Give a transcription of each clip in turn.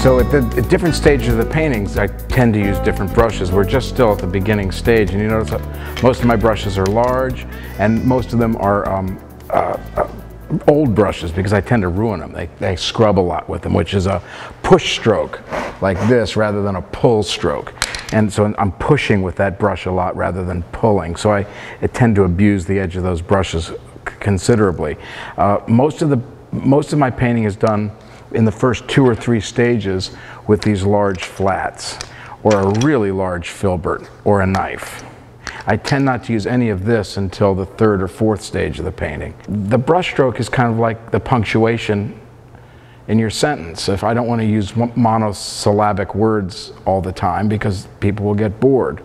So at different stages of the paintings, I tend to use different brushes. We're just still at the beginning stage, and you notice that most of my brushes are large, and most of them are old brushes because I tend to ruin them. They scrub a lot with them, which is a push stroke like this rather than a pull stroke. And so I'm pushing with that brush a lot rather than pulling. So I tend to abuse the edge of those brushes considerably. Most of my painting is done in the first 2 or 3 stages with these large flats or a really large filbert or a knife. I tend not to use any of this until the 3rd or 4th stage of the painting. The brush stroke is kind of like the punctuation in your sentence. If I don't want to use monosyllabic words all the time because people will get bored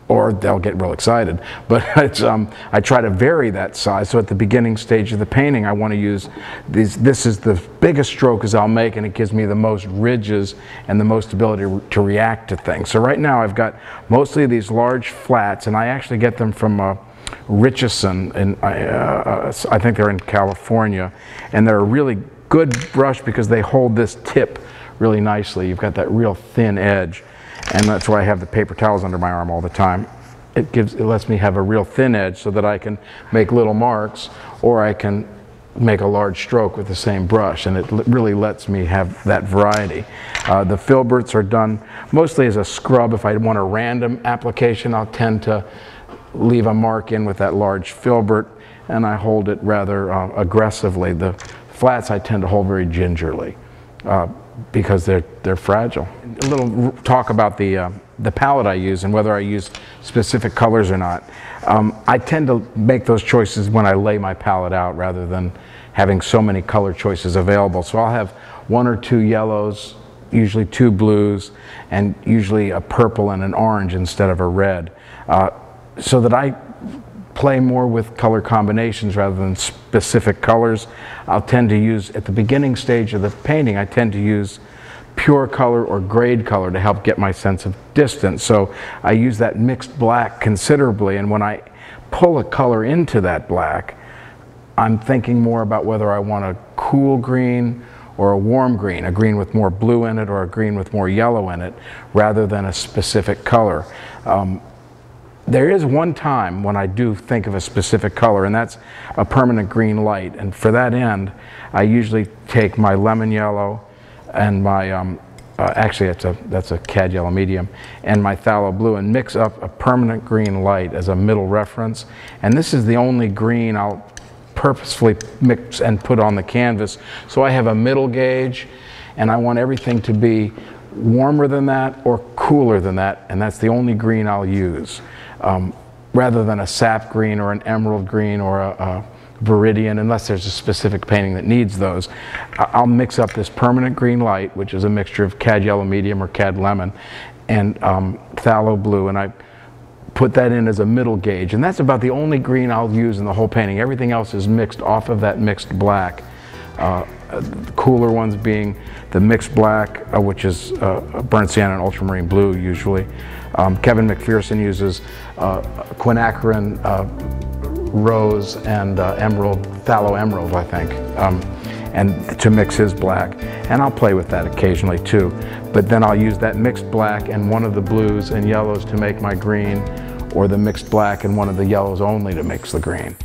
or they'll get real excited, but I try to vary that size. So at the beginning stage of the painting, I want to use this is the biggest stroke as I'll make, and it gives me the most ridges and the most ability to react to things. So right now I've got mostly these large flats, and I actually get them from Richardson, and I think they're in California, and they're a really good brush because they hold this tip really nicely. You've got that real thin edge, and that's why I have the paper towels under my arm all the time. It lets me have a real thin edge so that I can make little marks, or I can make a large stroke with the same brush, and it really lets me have that variety. The filberts are done mostly as a scrub. If I want a random application, I'll tend to leave a mark in with that large filbert, and I hold it rather aggressively. The flats I tend to hold very gingerly because they're fragile. A little talk about the palette I use and whether I use specific colors or not. I tend to make those choices when I lay my palette out rather than having so many color choices available. So I'll have 1 or 2 yellows, usually 2 blues, and usually a purple and an orange instead of a red, so that I play more with color combinations rather than specific colors. I'll tend to use, at the beginning stage of the painting, I tend to use pure color or grade color to help get my sense of distance. So I use that mixed black considerably, and when I pull a color into that black, I'm thinking more about whether I want a cool green or a warm green, a green with more blue in it or a green with more yellow in it, rather than a specific color. There is one time when I do think of a specific color, and that's a permanent green light. And for that end, I usually take my lemon yellow and my, actually that's a cad yellow medium, and my phthalo blue, and mix up a permanent green light as a middle reference. And this is the only green I'll purposefully mix and put on the canvas. So I have a middle gauge, and I want everything to be warmer than that or cooler than that, and that's the only green I'll use. Rather than a sap green or an emerald green or a viridian, unless there's a specific painting that needs those. I'll mix up this permanent green light, which is a mixture of cad yellow medium or cad lemon, and phthalo blue, and I put that in as a middle gauge, and that's about the only green I'll use in the whole painting. Everything else is mixed off of that mixed black. The cooler ones being the mixed black, which is burnt sienna and ultramarine blue usually. Kevin McPherson uses quinacridone, rose, and emerald, phthalo emerald, I think, and to mix his black. And I'll play with that occasionally too. But then I'll use that mixed black and one of the blues and yellows to make my green, or the mixed black and one of the yellows only to mix the green.